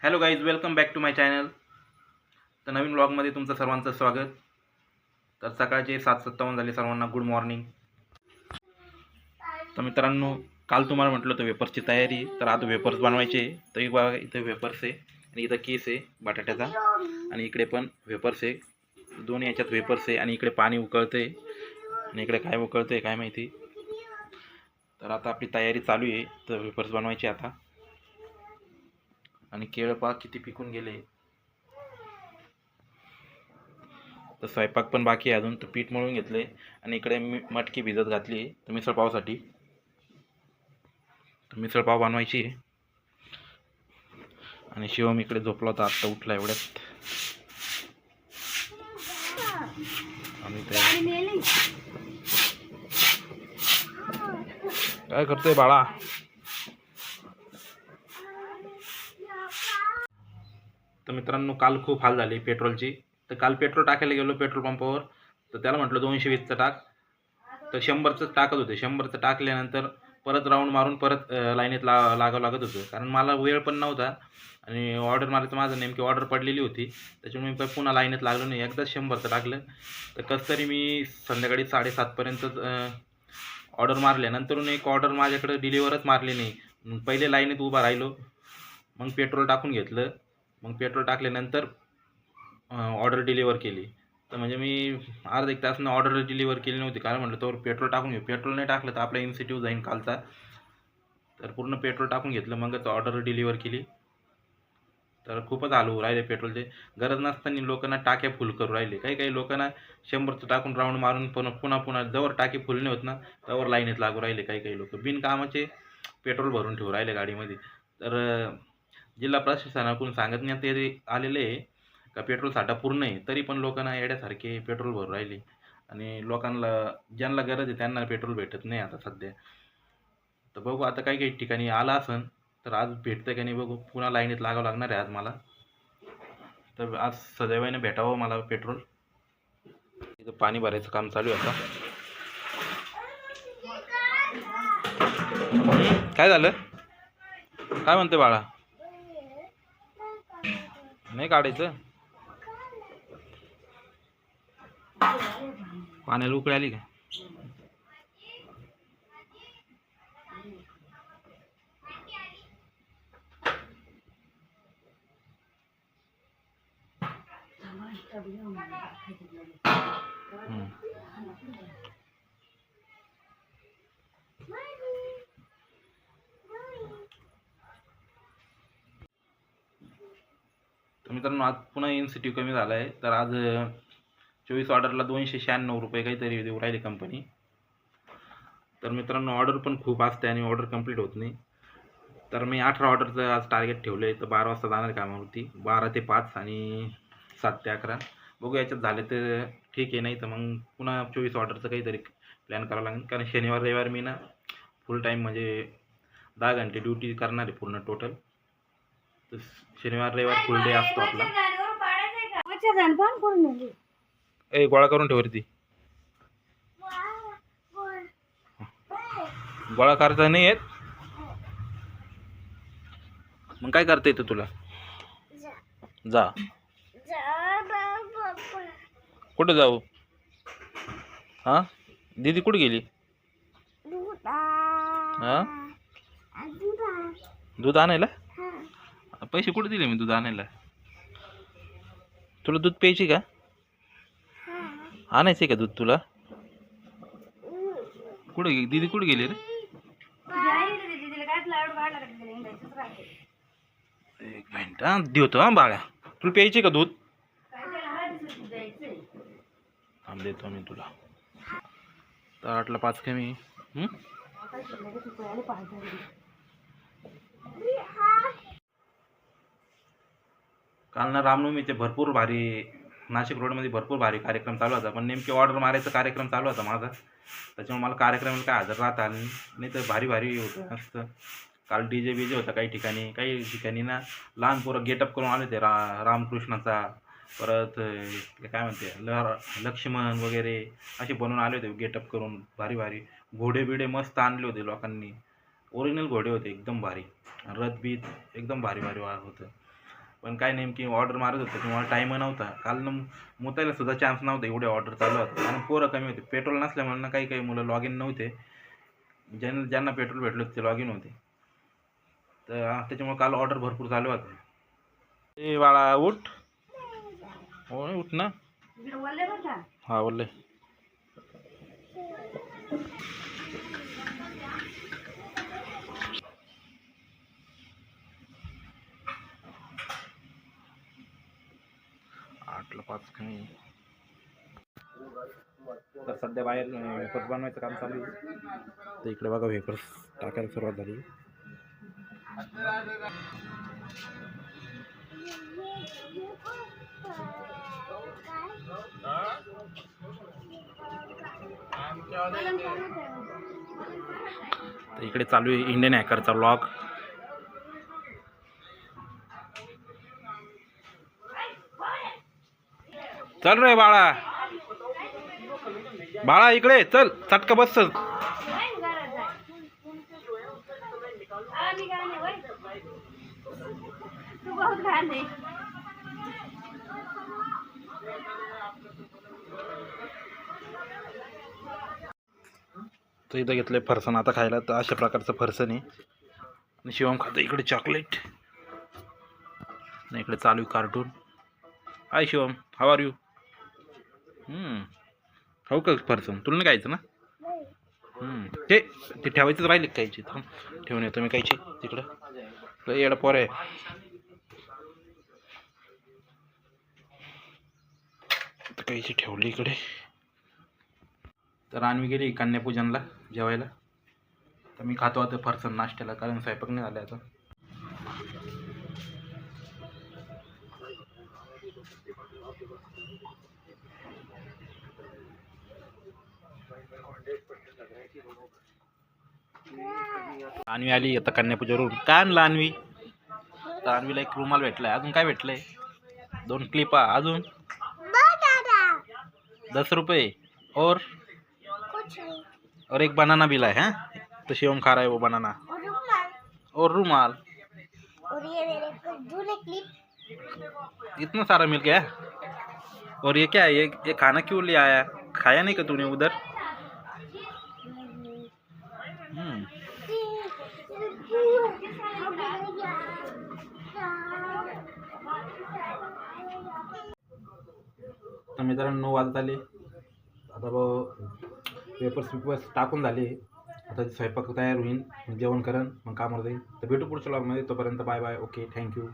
Hello guys, welcome back to my channel. तर नवीन ब्लॉगमध्ये तुमचं सर्वांचं स्वागत. तर सकाळचे 7:57 झाले. सर्वांना गुड मॉर्निंग. तर मित्रांनो, काल तुम्हाला म्हटलं होतं वेपर्सची तयारी. तर आता वेपर्स बनवायचे. तर एक बघा, इथे वेपर्स आहे आणि इथं केस आहे बटाट्याचा आणि इकडे पण वेपर्स आहे. दोन याच्यात वेपर्स आहे आणि इकडे पाणी उकळते आणि इकडे काय उकळते काय माहिती. तर आता आपली तयारी चालू आहे. तर वेपर्स बनवायचे आता. आणि केळं पहा किती पिकून गेले. तर स्वयंपाक पण बाकी आहे अजून. तर पीठ मळून घेतले आणि इकडे मटकी भिजत घातली तर मिसळ पावसाठी. तर मिसळ पाव बनवायची आहे. आणि शिवम इकडे झोपला होता, आत्ता उठला एवढ्यात. आणि ते काय करतोय बाळा? तर मित्रांनो, काल खूप हाल झाले पेट्रोलची. तर काल पेट्रोल टाकायला गेलो पेट्रोल पंपावर. तर त्याला म्हटलं 220चं टाक. तर 100चं टाकत होते. 100चं टाकल्यानंतर परत राऊंड मारून परत लाईनीत लागावं लागत होतं. कारण मला वेळ पण नव्हता आणि ऑर्डर मारायचं माझं नेमकी ऑर्डर पडलेली होती. त्याच्यामुळे मी पुन्हा लाईनीत लागलो नाही. एकदाच 100चं टाकलं. तर कसं तरी मी संध्याकाळी 7:30पर्यंतच ऑर्डर मारल्या. नंतरून एक ऑर्डर माझ्याकडे डिलिव्हरच मारली नाही. पहिले लाईनीत उभा राहिलो, मग पेट्रोल टाकून घेतलं. मग पेट्रोल टाकल्यानंतर ऑर्डर डिलिव्हर केली. तर म्हणजे मी अर्धा एक तासानं ऑर्डर डिलिव्हर केली नव्हती. कारण म्हटलं तोवर पेट्रोल टाकून घेऊ. पेट्रोल नाही टाकलं तर आपला इन्सेंटिव्ह जाईन कालचा. तर पूर्ण पेट्रोल टाकून घेतलं, मगच ऑर्डर डिलिव्हर केली. तर खूपच हाल होऊ राहिले पेट्रोलचे. गरज नसताना लोकांना टाक्या फुल करू राहिले. काही काही लोकांना 100चं टाकून राऊंड मारून पुन्हा जवळ टाकी फुल नाही होत ना, त्यावर लाईनीत लागू राहिले. काही काही लोक बिनकामाचे पेट्रोल भरून ठेवू राहिले गाडीमध्ये. तर जिल्हा प्रशासनाकडून सांगण्यात आलेले आहे का पेट्रोल साठा पूर्ण आहे, तरी पण लोकांना येड्यासारखे पेट्रोल भरू राहिले. आणि लोकांना ज्यांना गरज आहे त्यांना पेट्रोल भेटत नाही आता सध्या. तर बघू आता काही काही ठिकाणी आला असन तर आज भेटतं का नाही बघू. पुन्हा लाईनीत लागावं लागणार आहे आज मला. तर आज सदैवाने भेटावं मला पेट्रोल. इथं पाणी भरायचं काम चालू आहे आता. काय झालं? काय म्हणते बाळा? नाही काढायचं? पाण्याला उकळी आली का? तर मित्रांनो, आज पुन्हा इन्सेंटिव्ह कमी झाला आहे. तर आज 24 ऑर्डरला 296 रुपये काहीतरी देऊ राहिली कंपनी. तर मित्रांनो, ऑर्डर पण खूप असते आणि ऑर्डर कंप्लीट होत नाही. तर मी 18 ऑर्डरचं आज टार्गेट ठेवलं आहे. तर 12 वाजता जाणार कामावरती. 12 ते 5 आणि 7 ते 11. बघू याच्यात झाले तर ठीक आहे, नाही तर मग पुन्हा 24 ऑर्डरचं काहीतरी प्लॅन करावं लागेल. कारण शनिवार रविवार मी ना फुल टाईम म्हणजे 10 घंटे ड्युटी करणार आहे पूर्ण टोटल. तर शनिवार रविवार फुल डे असतो आपला. ए, गोळा करून ठेव ती. गोळा करायचा नाही येत मग काय करता येतं तुला? जा. कुठं जाऊ? हा, दीदी कुठे गेली? हा, दूध आणायला? पैसे कुठे दिले मी दूध आणायला? तुला दूध प्यायची का? आणायचे का दूध तुला? कुठे दीदी कुठे गेली रे? एक मिनिट हा, देतो हा बाळा. तुला प्यायचे का दूध? थांब, देतो मी तुला. तर 8ला 5 कमी. काल ना रामनवमीचे भरपूर भारी नाशिक रोडमध्ये भरपूर भारी कार्यक्रम चालू होता. पण नेमकी ऑर्डर मारायचा कार्यक्रम चालू होता माझा. त्याच्यामुळे मला कार्यक्रमाला काय हजर राहता आलं नाही. तर भारी भारी होतं असतं. काल DJ बीजे होता काही ठिकाणी. काही ठिकाणी ना लहान पोरं गेटअप करून आले होते. रामकृष्णाचा, परत काय म्हणते लक्ष्मण वगैरे असे बनवून आले होते गेटअप करून. भारी भारी घोडे बिडे मस्त आणले होते लोकांनी. ओरिजिनल घोडे होते एकदम भारी. रथ बीत एकदम भारी भारी होतं. पण काय नेमकी ऑर्डर मारत होतं किंवा टाईम नव्हता. काल मुतायला सुद्धा चान्स नव्हता, एवढे ऑर्डर चालू होते आणि पोरं कमी होते. पेट्रोल नसल्यामुळे काही काही मुलं लॉग इन नव्हते. ज्यांना पेट्रोल भेटलं ते लॉग इन होते. तर त्याच्यामुळे काल ऑर्डर भरपूर चालू होते. ए बाळा उठ. हो उठ ना. हा बोलले. आठला 5 कमी. तर सध्या बाहेर वेफर्स बनवायचं काम चालू आहे. तर इकडे बघा वेफर्स टाकायला सुरुवात झाली. तर इकडे चालू आहे इंडियन हॅकरचा व्लॉग. चल रे बाळा, बाळा इकडे चल, चटका बस. तर इथं घेतलंय फरसाण आता खायला. तर अशा प्रकारचं फरसाण आहे. आणि शिवम खातं इकडे चॉकलेट. आणि इकडे चालू cartoon. Hi Shivam, how are you? हो का फरसाण तुला नाही खायचं ना? ते ठेवायचंच राहिले कायचे. ठेवून येतो मी कायचे तिकडं. येडा पोर आहे. कायची ठेवली इकडे. तर आणवी गेली कन्यापूजनला जेवायला. तर मी खातो आता फरसाण नाश्त्याला, कारण स्वयंपाक नाही झाला आता. आणवी आली आता कन्यापूजेवरून. काय आणलं आणवी? तर आणवीला एक रुमाल भेटलाय. अजून काय भेटलंय? 2 क्लिपा. अजून 10 रुपये और एक बनाना भी लाए हैं. तो शिवम खा रहा है वो बनाना और रुमाल. और ये मेरे क्लिप इतना सारा मिल गया. और ये क्या है? ये खाना क्यों ले आया? खाया नहीं का तूने उधर? तर मित्रांनो 9 वाजत आले. आता पेपर्स टाकून झाले. आता स्वयंपाक तयार होईल, जेवण करण, मग कामावर जाईल. तर भेटू पुढच्या व्लॉगमध्ये. तोपर्यंत बाय बाय. Okay, thank you.